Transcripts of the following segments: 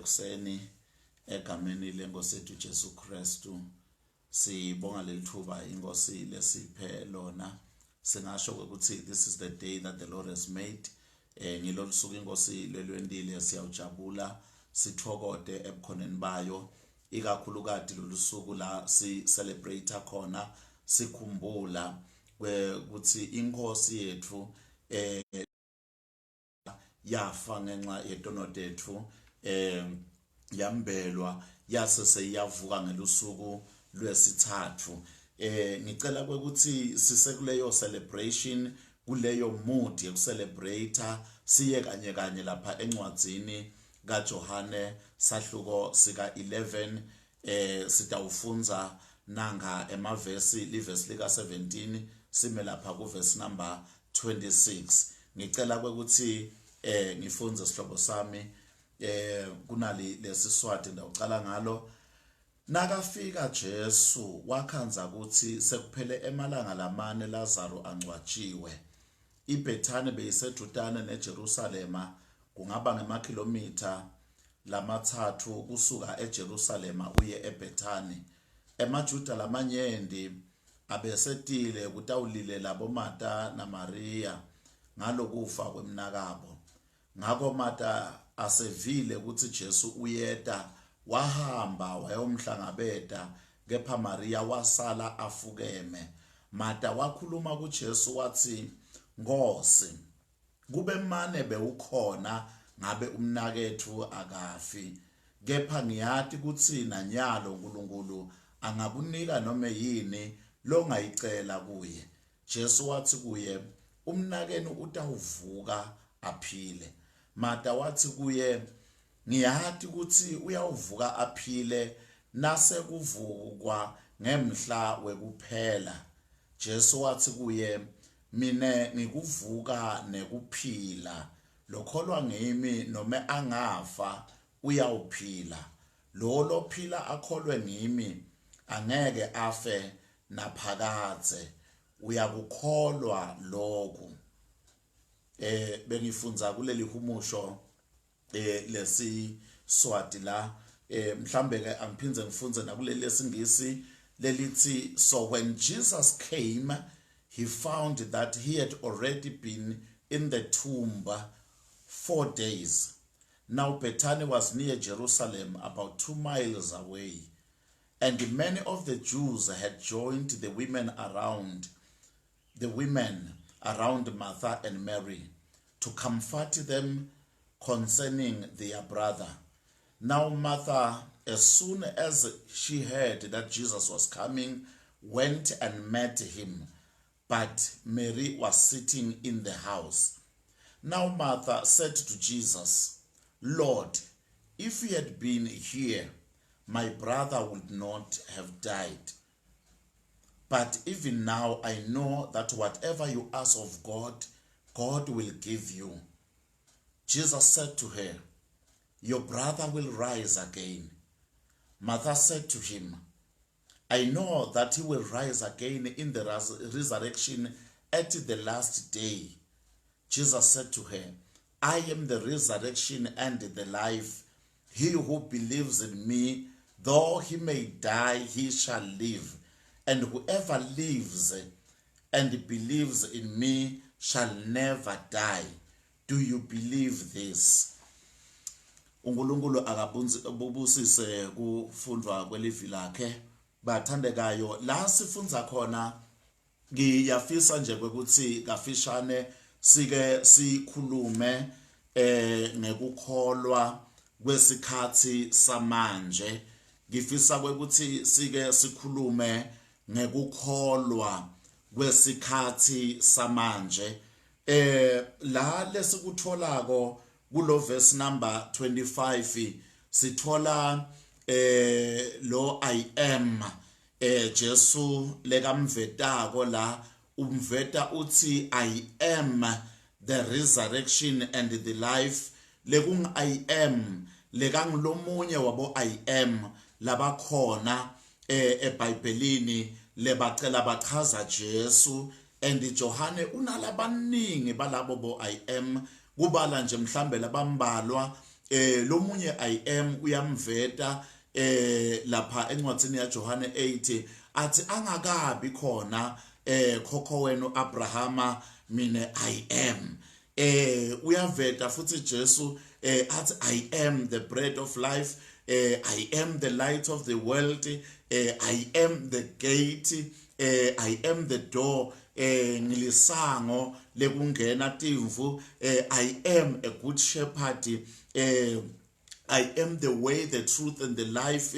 ekuseni egameni lenkosi yethu Jesu Kristu sibonga lelithuba inkosi lesiphe lona singasho ukuthi this is the day that the Lord has made ngilolusuku inkosi lelwendile siyawujabula sithokode ebukhoneni bayo ikakhulukati lolusuku la si celebrate khona sikhumbula ukuthi inkosi yethu yafa ngenxa yetonodethu yambelwa yase seyavuka ngelusuku lwesithathu ngicela ukuthi sisekuleyo celebration kuleyo mood yokucelebrate siye kanye lapha encwadzini kaJohane sahluko sika 11 sitawufunza nanga emavesi livesi lika 17 sime lapha kuverse number 26 ngicela ukuthi ngifunze sihlobo sami kunali lesiswati ndawucala ngalo nakafika Jesu wakhanza ukuthi sekuphele emalanga lamane Lazaro angcwatshiwe iBethani beyisedutane neJerusalema kungaba ngemakhilometha lamathathu kusuka eJerusalema uye eBethani emaJuda lamanyendi abesetile kutawulile labo Martha na Maria ngalokufa kwemnakabo ngako Martha asevile ukuthi Jesu uyeda wahamba wayomhlangabeda kepha Maria wasala afukeme Martha wakhuluma kuJesu wathi Nkosi kube mane bewukhona ngabe umnakethu akafi kepha ngiyathi ukuthi nanyalo uNkulunkulu angakunika noma yini longayicela kuye Jesu wathi kuye umnakeni utawuvuka aphile Martha wathi kuye ngiyathi ukuthi uyawuvuka aphile nase kuvukwa ngemhla wekuphela Jesu wathi kuye mine ngikuvuka nekuphila lokholwa ngimi noma angafa uyawuphila lo lophila akholwe ngimi angeke afe naphakathe uyakukholwa lokhu bengifunza kuleli humusho lesi swati la mhlambe ke angiphindze ngifunze nakuleli lesingisi lelithi so when Jesus came he found that he had already been in the tomb 4 days. Now Bethany was near Jerusalem about 2 miles away and many of the Jews had joined the women around Martha and Mary to comfort them concerning their brother. Now Martha, as soon as she heard that Jesus was coming, went and met him, but Mary was sitting in the house. Now Martha said to Jesus, Lord, if you had been here, my brother would not have died. But even now I know that whatever you ask of God, God will give you. Jesus said to her, your brother will rise again. Martha said to him, I know that he will rise again in the resurrection at the last day. Jesus said to her, I am the resurrection and the life. He who believes in me, though he may die, he shall live. And whoever lives and believes in me shall never die. Do you believe this? uNkulunkulu akabusise kufundwa kwelivi lakhe bathandekayo la sifunza khona ngiyafisa nje ukuthi kafishane sike sikhulume ngekukholwa kwesikhathi samanje ngifisa ukuthi sike sikhulume ngekukholwa kwesikhathi samanje la lesikutholako kulo verse number 25 sithola lo I am Jesu lekamvetako la umveta uthi I am the resurrection and the life lekung I am lekangilomunye wabo I am labakhona eBhayibhelini lebacela bachaza Jesu and Johane unalabaningi balabo bo I am kubala nje mhlambe labambalwa lomunye I am uyamveta lapha encwadini yaJohane 8 athi angakabi khona khokho wenu Abrahama mine I am. Uyaveta futhi Jesu athi I am the bread of life, I am the light of the world, I am the gate, I am the door, ngilisango lekungena timvu, I am a good shepherd, I am the way, the truth and the life,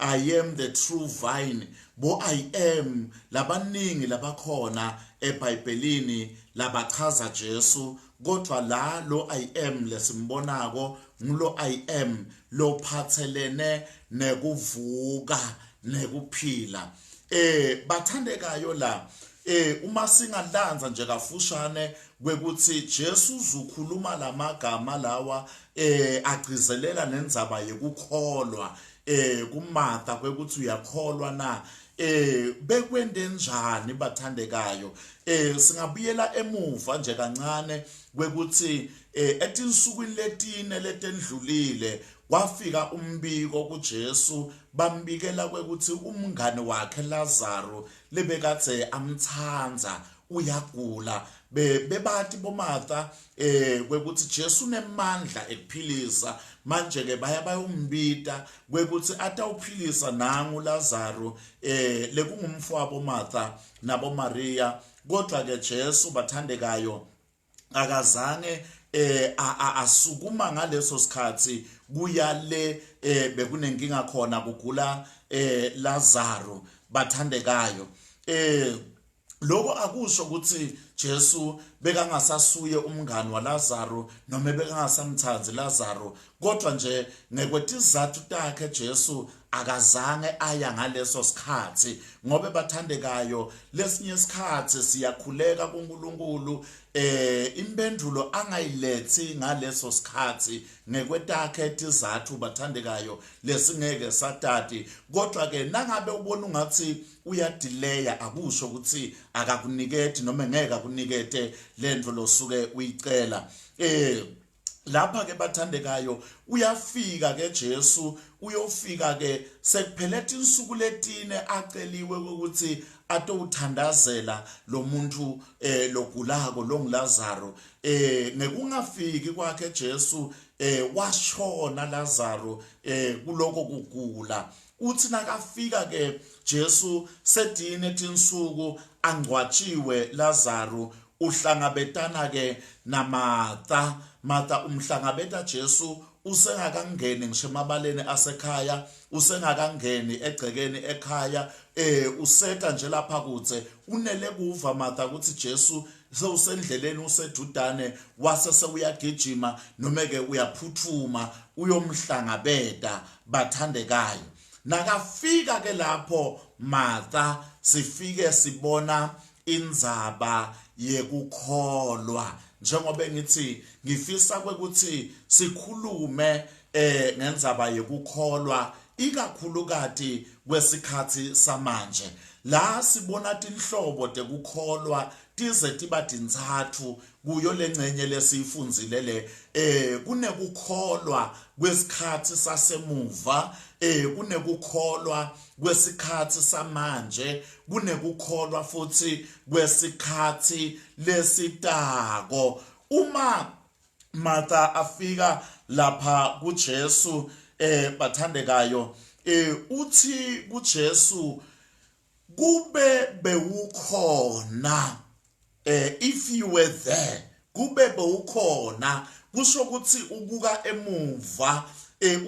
I am the true vine. Bo I am labaningi labakhona eBhayibhelini labachaza Jesu, kodwa la lo I am lesimbonako ngulo I am lo phathelene nekuvuka nekuphila. Bathandekayo la uma singalanza nje kafushane kwekuthi Jesu uzukhuluma lamagama lawa agcizelela nendzaba yekukholwa kuMatha kwekuthi uyakholwa na bekwende njani bathandekayo. Singabuyela emuva nje kancane kwekuthi etinsukwini letine letendlulile kwafika umbiko kuJesu bambikela kwekuthi umngane wakhe Lazaro lebekathe amthanza uyagula bebathi boMatha kwekuthi Jesu unemandla ekuphilisa manje ke bayombita kwekuthi atawuphilisa nangu Lazaro lekungumfowabo Martha nabo Maria. Kodwa ke Jesu bathandekayo akazange asukuma ngaleso sikhathi kuya le bekunenkinga khona kugula Lazaro bathandekayo. Lokho akusho ukuthi Jesu bekangasasuye umngani waLazaro noma bekangasamthanzi Lazaro, kodwa nje ngekwetizathu takhe Jesu akazange aya ngaleso sikhathi ngoba bathandekayo lesinye isikhathi siyakhuleka kuNkulunkulu impendulo angayilethi ngaleso sikhathi ngekwetakhe tizathu bathandekayo lesingeke satati, kodwa ke nangabe ubona ungathi uyadelaya akusho ukuthi akakuniketi noma ngeke akunikete lento losuke uyicela. Lapha ke bathandekayo uyafika ke Jesu uyofika ke sekupheleta insuku letine aceliwe ukuthi atowuthandazela lo muntu logulako longuLazaro. Ngekungafiki kwakhe Jesu washona Lazaro kuloko kugula. Uthi nakafika ke Jesu sedine tinsuku angcwatshiwe Lazaro uhlangabetana ke naMatha. Martha umhlangabeta Jesu usengakangeni ngisho emabaleni asekhaya, usengakangeni egcekeni ekhaya, useta nje lapha kutse unele kuva Martha ukuthi Jesu sewusendleleni usedudane wase sewuyagijima noma ke uyaphuthuma uyomhlangabeta bathandekayo. Nakafika ke lapho Martha sifike sibona indzaba yekukholwa. Njengoba ngithi ngifisa kwekuthi sikhulume ngendzaba yekukholwa ikakhulukati kwesikhathi samanje la sibona tinhlobo tekukholwa tize tiba tinzathu kuyo lengcenye lesiyifunzile le. Kunekukholwa kwesikhathi sasemuva, kunekukholwa kwesikhathi samanje, kunekukholwa futhi kwesikhathi lesitako. Uma Martha afika lapha kuJesu bathandekayo uthi kuJesu kube bewukhona, if you were there, kube bewukhona kusho ukuthi ubuka emuva.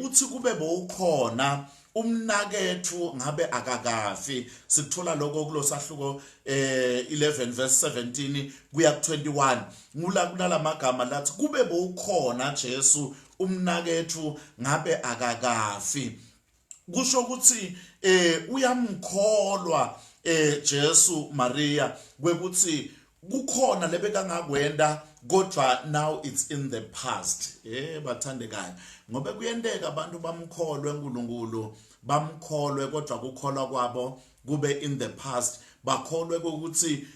Uthi kube bewukhona umnakethu ngabe akakafi. Sithola lokho kulosahluko 11 verse 17 kuya ku 21 ngula kunalamagama lathi kube bewukhona Jesu umnakethu ngabe akakafi. Kusho ukuthi uyamkholwa Jesu Maria kwekuthi kukhona lebekangakwenza kodwa now it's in the past. Bathandekayo ngoba kuyenteka abantu bamkholwe uNkulunkulu bamkholwe kodwa kukholwa kwabo kube in the past bakholwe ukuthi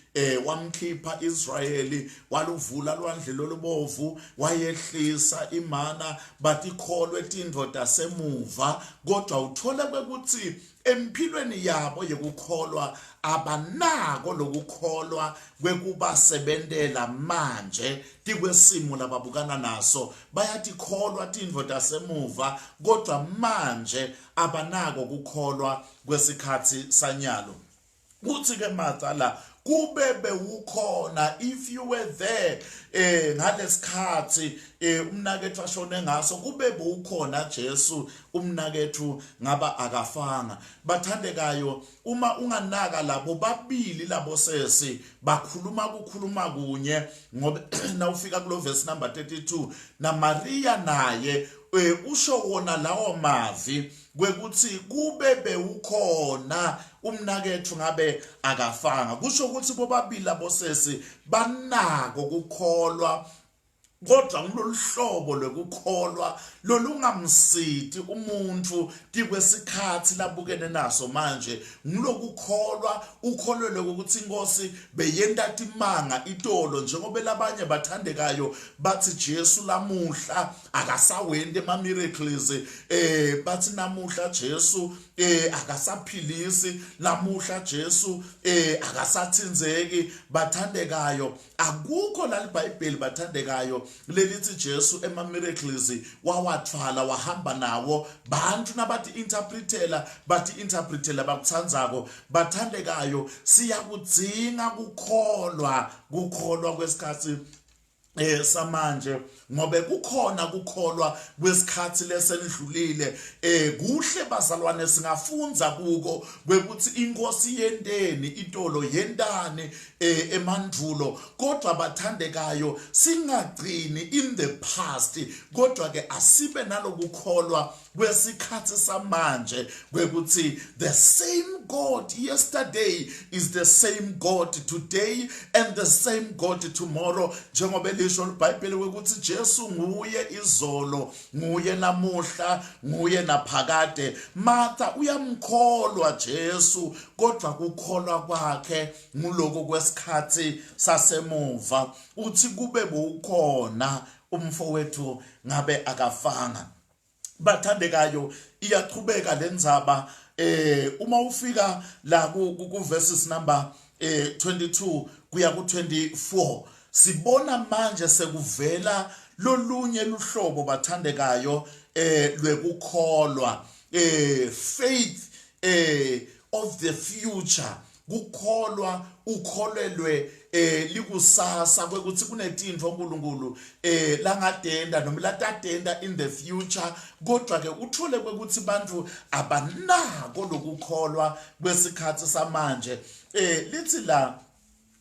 wamkhipha Israyeli waluvula lwandle lolubovu wayehlisa imana bathi kholwe tindvoda semuva kodwa uthole ukuthi empilweni yabo yekukholwa abanako lokukholwa kwekubasebentela manje tikwesimo lababukana naso bayatikholwa tindvoda semuva kodwa manje abanako kukholwa kwesikhathi sanyalo kuthi ke Martha la kube bewukhona if you were there ngalesikhathi umnakethu ashone ngaso kube bewukhona Jesu umnakethu ngaba akafanga bathandekayo uma unganaka labo babili labo sesi bakhuluma kunye ngoba nawufika kulo verse number 32 na Maria naye usho wona lawo mavi kwekuthi kube bewukhona umnakethu ngabe akafanga kusho ukuthi bobabili abosesi banako ukukholwa kodwa ngiloluhlobo lokukholwa lolungamsithi umuntu tikwesikhathi labukene naso manje ngilokukholwa ukholwe ukuthi inkosi beyenta timanga itolo njengoba labanye bathandekayo bathi Jesu lamuhla akasawendi ema miracles bathi namuhla Jesu akasaphilisi lamuhla Jesu akasathinzeki bathandekayo akukho la iBhayibheli bathandekayo lelithi Jesu ema miracles wawathwala wahamba nawo bantu nabathi interpretela bathi interpretela bakuthandzako bathandekayo siyakudzinga kukholwa kwesikhathi samanje ngobe kukhona kukholwa kwesikhathi lesendlulile kuhle bazalwane singafunza kuko kwekuthi inkosi yendeni itolo yendani emandulo kodwa bathandekayo singagcini in the past kodwa ke asibe nalokukholwa kwesikhathi samanje kwekuthi the same God yesterday is the same God today and the same God tomorrow njengoba lisho iBhayibheli ukuthi Jesu nguye izolo nguye namuhla nguye naphakade Martha uyamkholwa Jesu kodwa kukholwa kwakhe nguloko kwesikhathi sasemuva uthi kube bukhona umfowethu ngabe akafanga bathandekayo iyaqhubeka lendzaba uma ufika la ku verses number 22 kuya ku 24 sibona manje sekuvela lolunye luhlobo bathandekayo lwekukholwa faith of the future kukholwa ukholelwe likusasa kwekuthi kunetintfo uNkulunkulu langadenda noma latadenda in the future kodwa ke uthole kwekuthi bantu abanako lokukholwa kwesikhathi samanje lithi la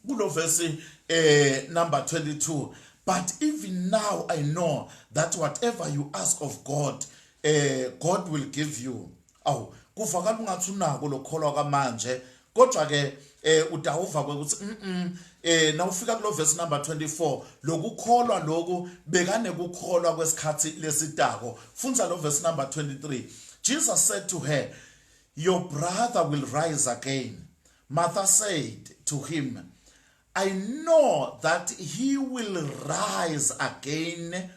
kulo verse number 22 but even now I know that whatever you ask of God God will give you kuvakala ungathi unako lokholwa kamanje kodwa ke udawuva kwekuthi nawufika kulo verse number 24 lokukholwa lokhu bekane kukholwa kwesikhathi lesitako fundza lo verse number 23 Jesus said to her your brother will rise again Martha said to him I know that he will rise again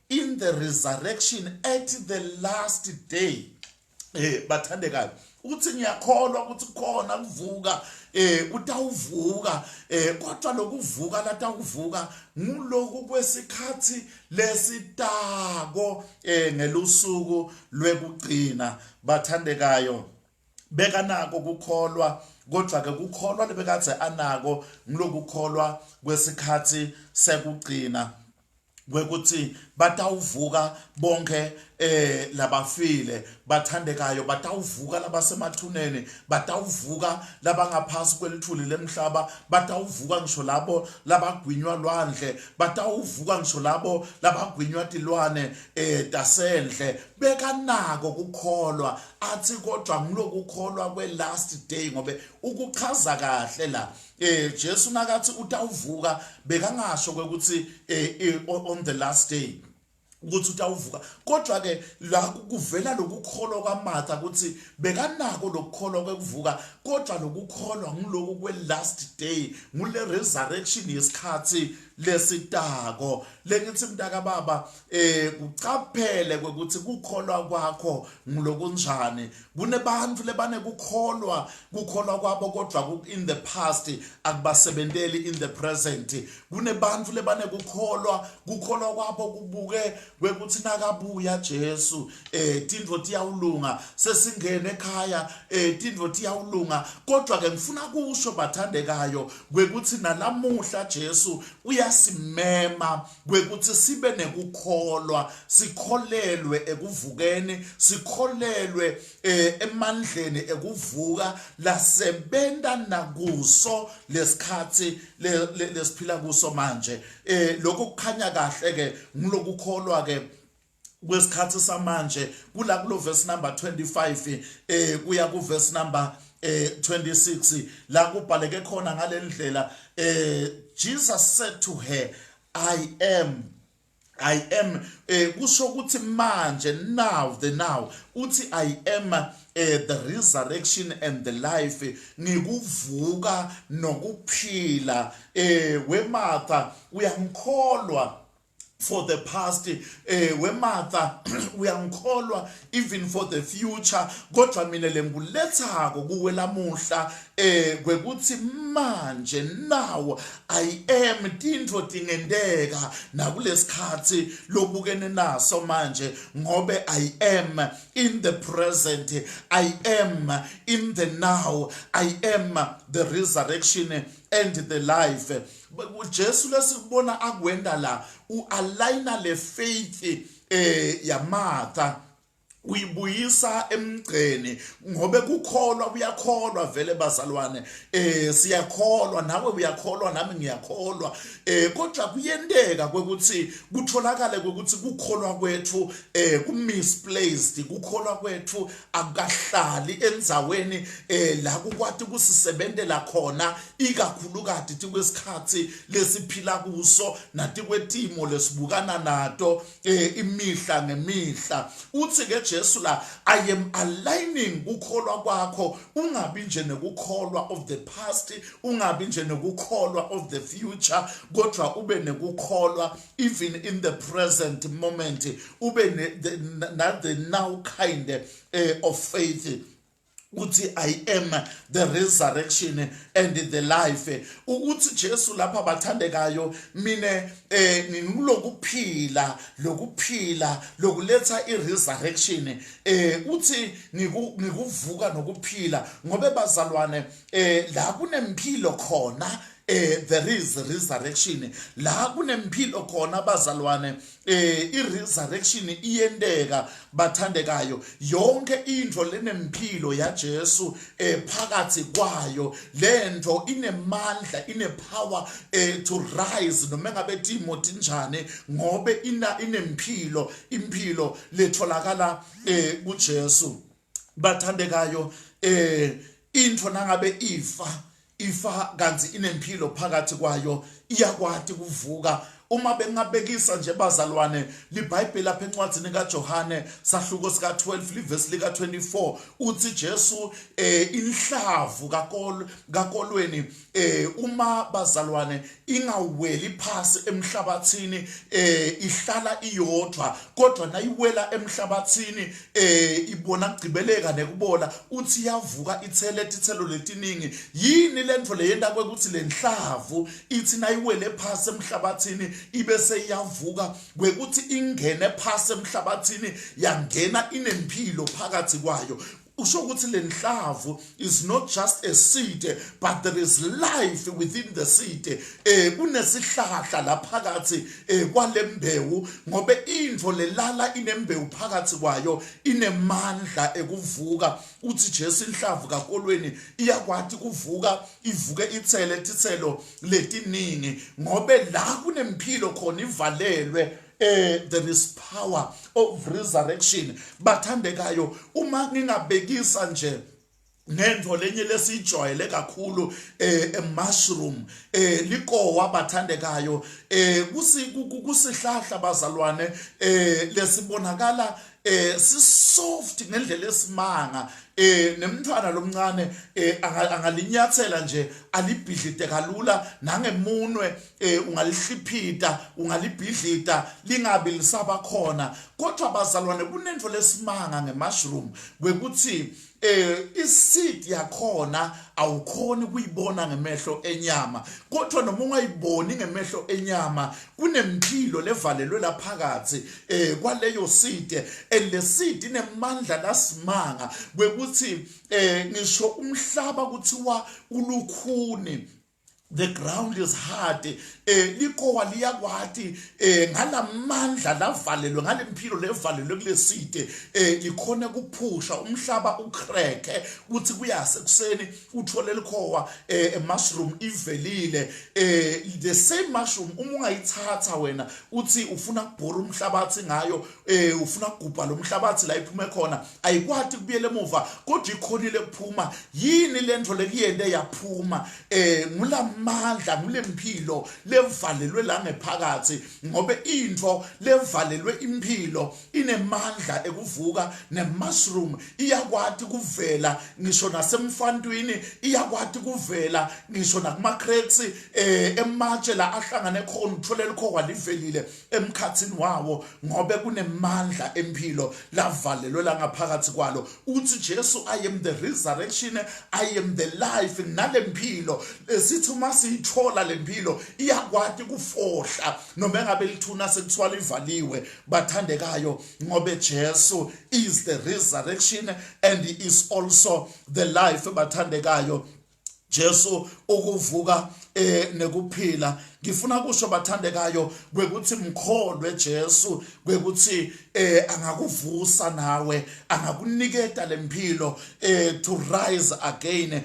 in the resurrection at the last day bathandekayo uthi ngiyakholwa ukuthi khona kuvuka utawuvuka kodwa lokuvuka latawuvuka nguloku kwesikhathi lesitako ngelusuku lwekugcina bathandekayo bekanako kukholwa kodwa ke kukholwa lebekathe anako ngilokukholwa kwesikhathi sekugcina kwekuthi batawuvuka bonke labafile bathandekayo batawuvuka labasemathuneni batawuvuka labangaphasi kwelithuli lemhlaba batawuvuka ngisho labo labagwinywa lwandle batawuvuka ngisho labo labagwinywa tilwane tasendle bekanako kukholwa athi kodwa ngilokukholwa kwe last day ngobe ukuchaza kahle la Jesu nakathi utawuvuka bekangasho kwekuthi on the last day ukuthi utawuvuka kodwa ke la kuvela lokukholwa kwaMartha ukuthi bekanako lokukholwa kwekuvuka kodwa lokukholwa nguloku kwe last day ngule resurrection yesikhathi lesitako lengithi mntaka baba kucaphele ukuthi kukholwa kwakho ngulokunjani kunebantu lebane kukholwa kwabo kodwa in the past akubasebenteli in the present kunebantu lebane kukholwa kwabo kubuke kwekuthi nakabuya Jesu tindvo tiyawulunga sesingene ekhaya tindvo tiyawulunga kodwa ke ngifuna kusho bathandekayo kwekuthi nalamuhla Jesu uyasimema kwekuthi sibe nekukholwa sikholelwe ekuvukeni sikholelwe emandleni ekuvuka lasebenta nakuso lesikhathi lesiphila kuso manje lokho kukhanya kahle ke ngilokukholwa ke kwesikhathi samanje kulo verse number 25 kuya ku verse number 26 la kubhaleke khona ngalendlela Jesus said to her I am kusho ukuthi manje now uthi I am the resurrection and the life ngikuvuka nokuphila weMartha uyangikholwa for the past weMartha uyangikholwa even for the future kodwa mina lengulethako kuwe lamuhla kwekuthi manje now I am tindvo tingendeka nakulesikhathi lobukene naso manje ngobe I am in the present I am in the now I am the resurrection and the life Jesu lesikubona akwenda la ualigna le faith ya Martha uyibuyisa emgceni ngobe kukholwa uyakholwa vele bazalwane siyakholwa nawe uyakholwa nami ngiyakholwa kodwa kuyendeka kwekuthi kutholakale kwekuthi kukholwa kwethu ku misplaced kukholwa kwethu akahlali enzaweni la kukwati kusisebentela khona ikakhulukati tikwesikhathi lesiphila kuso nathi kwetimo lesibukana nato imihla ngemihla uthi ke Jesu la I am aligning ukukholwa kwakho ungabi nje nekukholwa of the past ungabi nje nekukholwa of the future kodwa ube nekukholwa even in the present moment ube the now kind of faith uthi I am the resurrection and the life ukuthi Jesu lapha bathandekayo mine ngilokuphila lokuletha iresurrection uthi ngikuvuka nokuphila ngobe bazalwane la kunempilo khona there is resurrection la kunempilo khona bazalwane iresurrection iyendeka bathandekayo yonke into lenempilo ya Jesu phakathi kwayo lento inemandla inepower to rise noma ngabe Timothy njani ngobe inempilo impilo letholakala kuJesu bathandekayo into nangabe ifa kanti inempilo phakathi kwayo iyakwati kuvuka uma bengabekisa nje bazalwane liBhayibheli lapha encwadini kaJohane sahluko sika 12 liverse lika 24 uthi Jesu inhlavu kakolweni uma bazalwane ingaweli phasi emhlabathini ihlala iyodwa kodwa nayiwela emhlabathini ibona kugcibeleka nekubola uthi yavuka ithelo letiningi yini lento leyenda kwekuthi lenhlavu ithi nayiwele phasi emhlabathini ibese yavuka kwekuthi ingene phasi emhlabathini yangena inempilo phakathi kwayo usho ukuthi lenhlavu is not just a seed but there is life within the seed kunesihlahla la phakathi kwalembewu ngobe into lelala inembewu phakathi kwayo inemandla ekuvuka uthi Jesu inhlavu kakolweni iyakwati kuvuka ivuke ithelo letiningi ngobe la kunempilo khona ivalelwe there is power of resurrection bathandekayo uma ngingabekisa nje ngento lenye lesijwayele kakhulu mushroom likowa bathandekayo kusihlahla bazalwane lesibonakala sisoft ngendlela esimanga nemntwana lomncane angalinyathela nje alibhidlite kalula nangemunwe ungalihliphita ungalibhidlita lingabi lisaba khona kodwa bazalwane kunento lesimanga ngemushroom kwekuthi iseed yakhona awukhoni kuyibona ngemehlo enyama kodwa noma ungayiboni ngemehlo enyama kunempilo levalelwe laphakathi kwaleyo seed le seed inemandla lasimanga kwekuthi ngisho umhlaba kuthiwa ulukhuni the ground is hard likowa liyakwati ngalamandla lavalelwe ngalempilo levalelwe kuleside likhona kuphusha umhlaba ucrack uthi kuyase kuseni uthole likhowa mushroom ivelile the same mushroom uma ungayithatha wena uthi ufuna ukubhora umhlabathi ngayo ufuna ukugubha lo mhlabathi la iphume khona ayikwati kubuyela emuva kodwa ikhonile kuphuma yini lento lekuyende yaphuma ngulamandla ngulempilo levalelwe la ngephakathi ngobe into levalelwe impilo inemandla ekuvuka nemushroom iyakwati kuvela ngisho nasemfantwini iyakwati kuvela ngisho nakuma cracks ematshe la ahlangane khona uthole likhowa livelile emkhathini wawo ngobe kunemandla empilo lavalelwe la ngaphakathi kwalo uthi Jesu I am the resurrection I am the life nalempilo sithi uma siyithola lempilo iyakwati kufohla noma ngabe lithuna sekuthiwa livaliwe bathandekayo ngobe Jesu is the resurrection and he is also the life bathandekayo Jesu ukuvuka nekuphila ngifuna kusho bathandekayo kwekuthi mkholwe Jesu kwekuthi angakuvusa nawe angakuniketa lempilo to rise again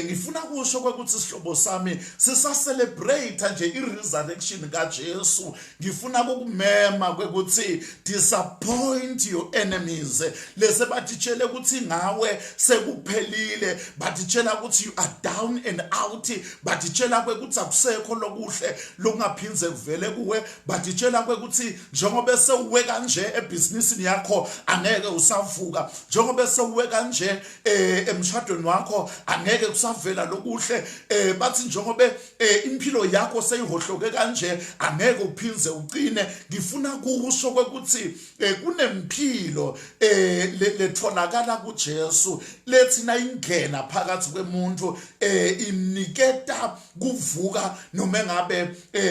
ngifuna kusho kwekuthi sihlobo sami sisa celebrate nje iresurrection kaJesu ngifuna ukumema kwekuthi disappoint your enemies lese bathitshele ukuthi ngawe sekuphelile bathitshela ukuthi you are down and out bathitshela kwekuthi akusekho lokuhle lokungaphinze kuvele kuwe bathitshela kwekuthi njengoba sewuwe kanje ebusinessini yakho angeke usavuka njengoba sewuwe kanje emshadweni wakho angeke kusavela lokuhle bathi njengoba impilo yakho seyihohloke kanje angeke uphinze uqine ngifuna kusho kwekuthi kunempilo letholakala kuJesu lethina ingena phakathi kwemuntu imniketa kuvuka noma ngabe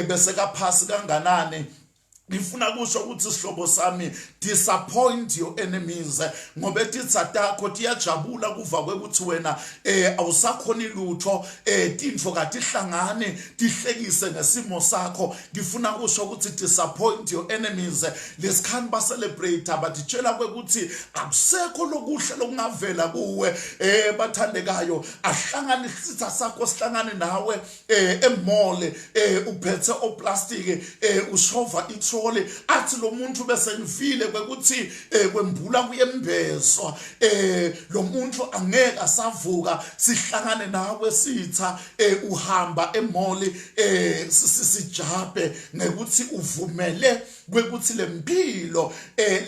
beseka phasi kanganani ngifuna kusho ukuthi sihlobo sami disappoint your enemies ngoba titsatakho tiyajabula kuva kwekuthi wena awusakhona lutho tintfo katihlangane tihlekise ngesimo sakho ngifuna kusho ukuthi disappoint your enemies lesikhani ba celebrate abatitshela kwekuthi akusekho lokuhle lokungavela kuwe bathandekayo ahlangane isitha sakho sihlangane nawe emall uphethe oplastic ushova itro athi lo muntu bese ngifile kwekuthi kwembula kuyembezwa lo muntu angeke asavuka sihlangane nawe sitha uhamba emall sijabe ngekuthi uvumele kwekuthi lempilo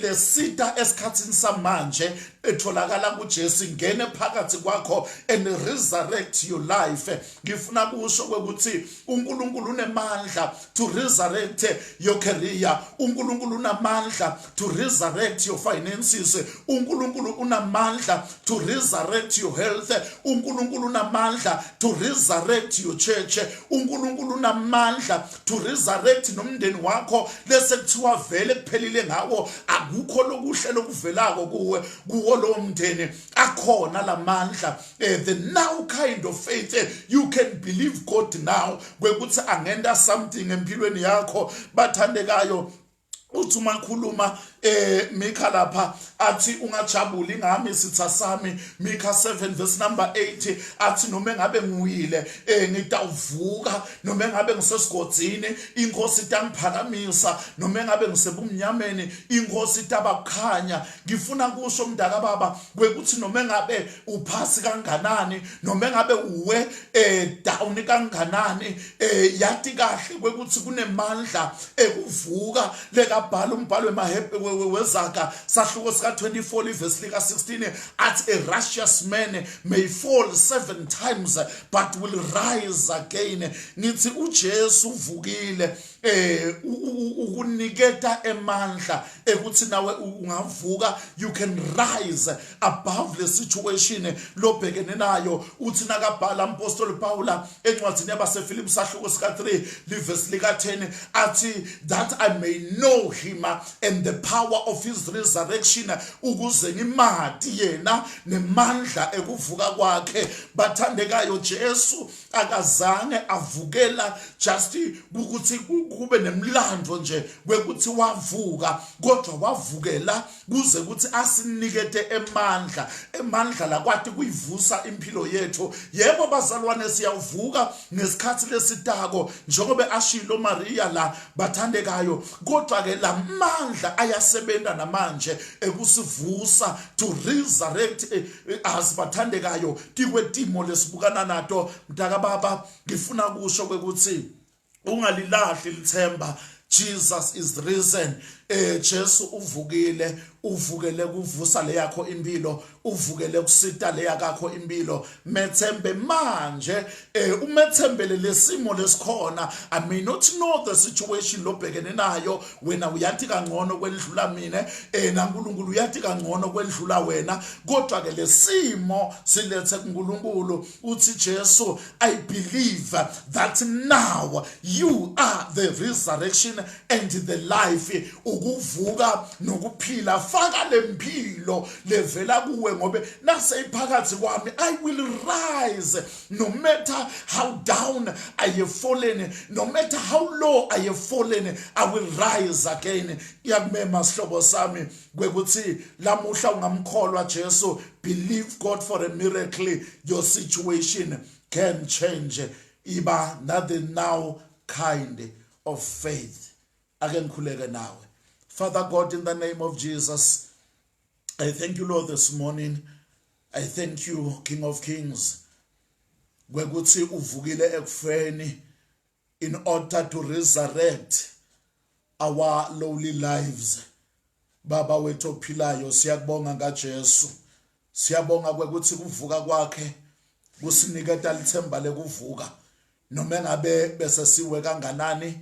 lesita esikhatsini samanje etholakala kuJesu ingene phakathi kwakho and resurrect your life ngifuna kusho kwekuthi uNkulunkulu unemandla to resurrect your career uNkulunkulu unamandla to resurrect your finances uNkulunkulu unamandla to resurrect your health uNkulunkulu unamandla to resurrect your church uNkulunkulu unamandla to resurrect nomndeni wakho lese kuthiwa vele kuphelile ngawo akukho lokuhle lokuvelako kuwo lo mndeni akhona lamandla the now kind of faith you can believe God now kwekuthi angenda something empilweni yakho bathandekayo uthi makhuluma Mika lapha athi ungajabuli ngami sitha sami. Mika 7 verse number 8 athi noma ngabe ngiwile ngitawuvuka, noma ngabe ngisesigodini inkosi itangiphakamisa, noma ngabe ngisebumnyameni inkosi itabakukhanya. Ngifuna kusho mdaka baba kwekuthi noma ngabe uphasi kanganani, noma ngabe uwe down kanganani, yathi kahle kwekuthi kunemandla ekuvuka. Lekabhala umbhalo wezakha sahluko sika 24 verse lika 16 athi a righteous man may fall 7 times but will rise again. Ngithi uJesu uvukile ukuniketa emandla ekuthi nawe ungavuka, you can rise above the situation lobhekene nayo. Uthi nakabhala umpostoli Paula encwadini yabaseFilipi sahluko sika 3 verse lika 10 athi that I may know him and the power of his resurrection, ukuze ngimati yena nemandla ekuvuka kwakhe. Bathandekayo, Jesu akazange avukela just ukuthi kube nemlando nje kwekuthi wavuka, kodwa wavukela kuze ukuthi asinikete emandla. Emandla la kwathi kuyivusa impilo yethu. Yebo bazalwane, siyavuka ngesikhathi lesitako njengoba ashilo Maria la bathandekayo, kodwa ke la mandla ayasebenza namanje ekusivusa to resurrect as bathandekayo tikwetimo lesibukana nato. Mdaka baba, ngifuna kusho kwekuthi ungalilahli lithemba. Jesus is risen. Jesu uvukile, uvukele kuvusa le yakho impilo, uvukele kusita le yakho impilo. Methembe manje, umethembele lesimo lesikhona. I may not know the situation lobhekene nayo, wena uyathi kangcono kwendlula mina, naNkulunkulu uyathi kangcono kwendlula wena, kodwa ke lesimo silethe kuNkulunkulu. Uthi Jesu, I believe that now you are the resurrection and the life. Ukuvuka nokuphila, faka lempilo levela kuwe ngobe naseyiphakathi kwami. I will rise no matter how down I have fallen, no matter how low I have fallen, I will rise again. Yakumema sihlobo sami kwekuthi lamuhla ungamkholwa Jesu, believe God for a miracle. Your situation can change. Iba nothing now kind of faith. Again khuleke nawe. Father God, in the name of Jesus, I thank you, Lord, this morning. I thank you, King of Kings. Kwekuthi uvukile ekufeni in order to resurrect our lowly lives. Baba wethu ophilayo, siyakubonga ngaJesu. Siyabonga kwekuthi kuvuka kwakhe kusiniketa lithemba lekuvuka. Noma ngabe bese siwe kanganani,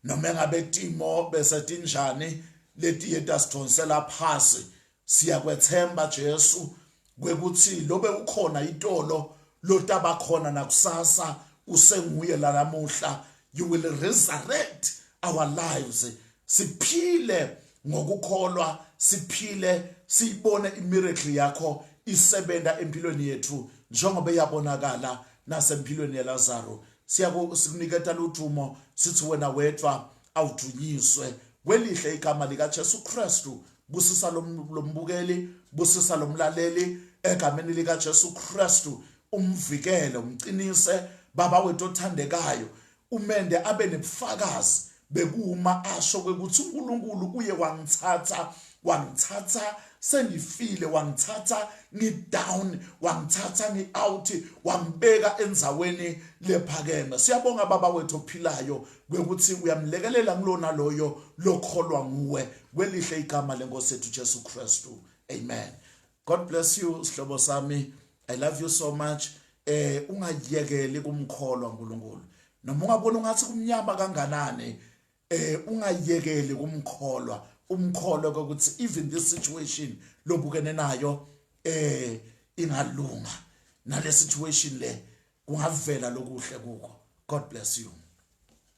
noma ngabe timo bese tinjani, leti yeta sidonsela phasi. Siyakwethemba Jesu kwekuthi lobe ukhona itolo lotaba khona nakusasa, usenguye la namuhla. You will resurrect our lives. Siphile ngokukholwa, siphile siyibone imiracle yakho isebenda empilweni yethu njengoba yabonakala nasempilweni yaLazaro. Sikuniketa ludumo, sithi wena wedwa awudunyiswe. Kwelihle igama lika Jesu Kristu. Busisa lombukeli, busisa lomlaleli, egameni lika Jesu Kristu. Umvikele, umqinise baba wethu othandekayo. Umende abe nebufakazi bekuma asho kwekuthi uNkulunkulu uye wangithatha sengifile, wangithatha ngidown, wangithatha ngiout, wangibeka enzaweni lephakeme. Siyabonga baba wethu ophilayo kwekuthi uyamlekelela ngilona loyo lokholwa nguwe. Kwelihle igama lenkosi yethu Jesu Kristu. Amen. God bless you, sihlobo sami. I love you so much. Ungayekeli kumkholwa uNkulunkulu. Noma ungabona ungathi kumnyama kanganani, ungayekeli kumkholwa. Umkholwa ukuthi even this situation lobukene nayo ingalunga. Nale situation le kungavela lokuhle kuko. God bless you.